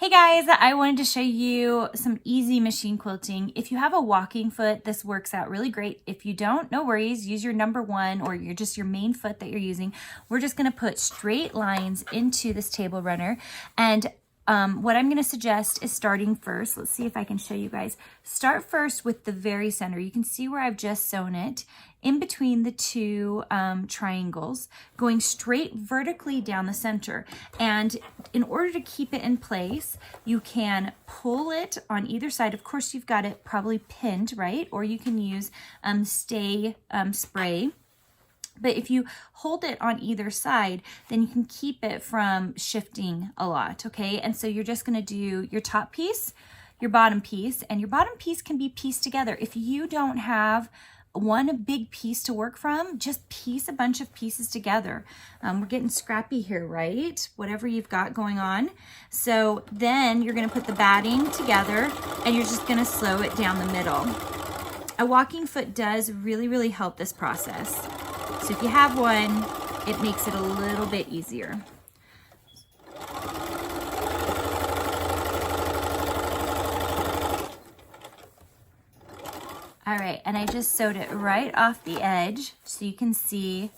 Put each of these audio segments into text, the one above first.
Hey guys, I wanted to show you some easy machine quilting. If you have a walking foot, this works out really great. If you don't, no worries. Use your number one or your main foot that you're using. We're just going to put straight lines into this table runner. And what I'm going to suggest is starting first. Let's see if I can show you guys. Start first with the very center. You can see where I've just sewn it in between the two triangles, going straight vertically down the center. And in order to keep it in place, you can pull it on either side. Of course, you've got it probably pinned, right? Or you can use stay spray. But if you hold it on either side, then you can keep it from shifting a lot, okay? And so you're just gonna do your top piece, your bottom piece, and your bottom piece can be pieced together. If you don't have one big piece to work from, just piece a bunch of pieces together. We're getting scrappy here, right? Whatever you've got going on. So then you're gonna put the batting together and you're just gonna sew it down the middle. A walking foot does really help this process. So if you have one, it makes it a little bit easier. All right, and I just sewed it right off the edge, so you can see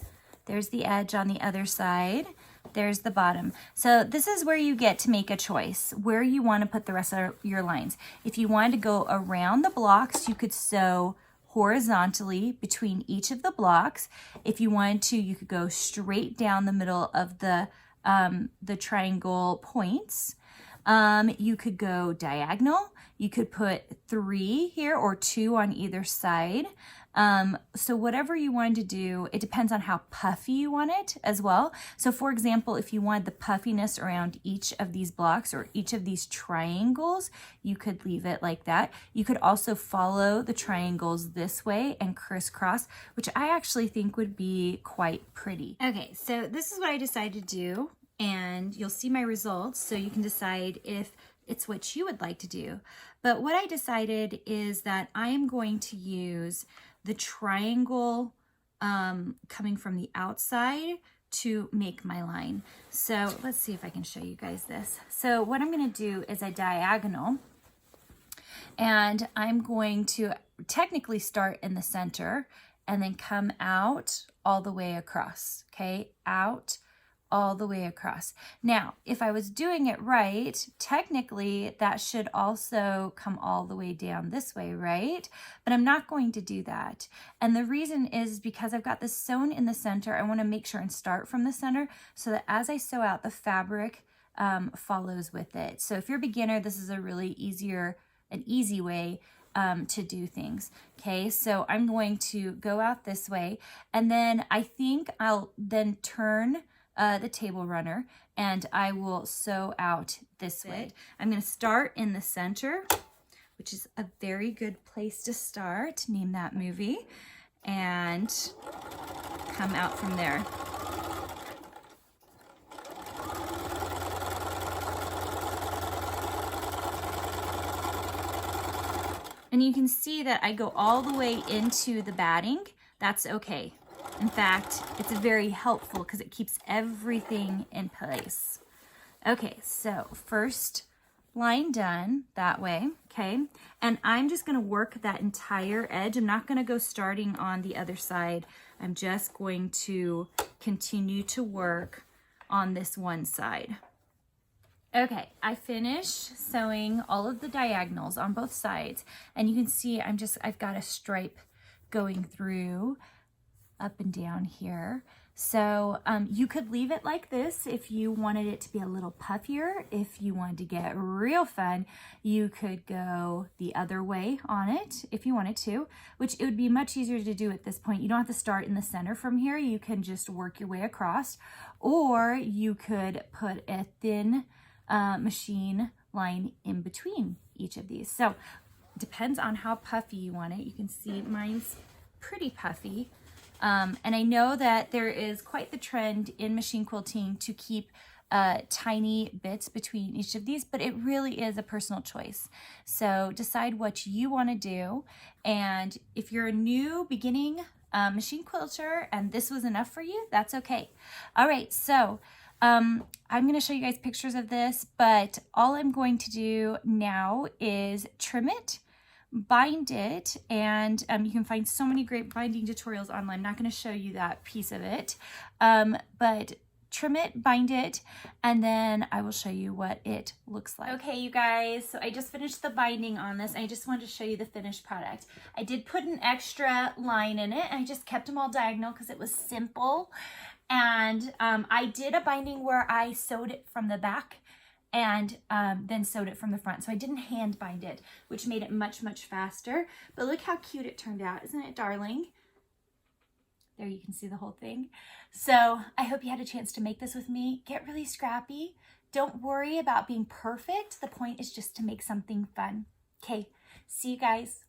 there's the edge on the other side. There's the bottom. So this is where you get to make a choice, where you want to put the rest of your lines. If you wanted to go around the blocks, you could sew horizontally between each of the blocks. If you wanted to, you could go straight down the middle of the triangle points. You could go diagonal. You could put 3 here or 2 on either side. So whatever you wanted to do, it depends on how puffy you want it as well. So for example, if you wanted the puffiness around each of these blocks or each of these triangles, you could leave it like that. You could also follow the triangles this way and crisscross, which I actually think would be quite pretty. Okay, so this is what I decided to do, and you'll see my results so you can decide if it's what you would like to do. But what I decided is that I am going to use the triangle coming from the outside to make my line. So let's see if I can show you guys this. So what I'm going to do is a diagonal, and I'm going to technically start in the center and then come out all the way across, okay? Out all the way across. Now, if I was doing it right, technically that should also come all the way down this way, right? But I'm not going to do that. And the reason is because I've got this sewn in the center. I want to make sure and start from the center so that as I sew out, the fabric follows with it. So if you're a beginner, this is a really an easy way to do things. Okay, so I'm going to go out this way, and then I think I'll then turn the table runner and I will sew out this way. I'm going to start in the center, which is a very good place to start. Name that movie, and come out from there. And you can see that I go all the way into the batting. That's okay. In fact, it's very helpful because it keeps everything in place. Okay, so first line done that way, okay? And I'm just gonna work that entire edge. I'm not gonna go starting on the other side. I'm just going to continue to work on this one side. Okay, I finished sewing all of the diagonals on both sides, and you can see I've got a stripe going through up and down here. So you could leave it like this if you wanted it to be a little puffier. If you wanted to get real fun, you could go the other way on it if you wanted to, which it would be much easier to do at this point. You don't have to start in the center from here. You can just work your way across, or you could put a thin machine line in between each of these. So it depends on how puffy you want it. You can see mine's pretty puffy. And I know that there is quite the trend in machine quilting to keep tiny bits between each of these, but it really is a personal choice. So decide what you want to do. And if you're a new beginning machine quilter and this was enough for you, that's okay. All right, so I'm going to show you guys pictures of this, but all I'm going to do now is trim it, bind it, and you can find so many great binding tutorials online. I'm not going to show you that piece of it, but trim it, bind it, and then I will show you what it looks like. Okay, you guys, so I just finished the binding on this. I just wanted to show you the finished product. I did put an extra line in it, and I just kept them all diagonal because it was simple. And I did a binding where I sewed it from the back and then sewed it from the front. So I didn't hand bind it, which made it much, much faster. But look how cute it turned out. Isn't it darling? There you can see the whole thing. So I hope you had a chance to make this with me. Get really scrappy. Don't worry about being perfect. The point is just to make something fun. Okay, see you guys.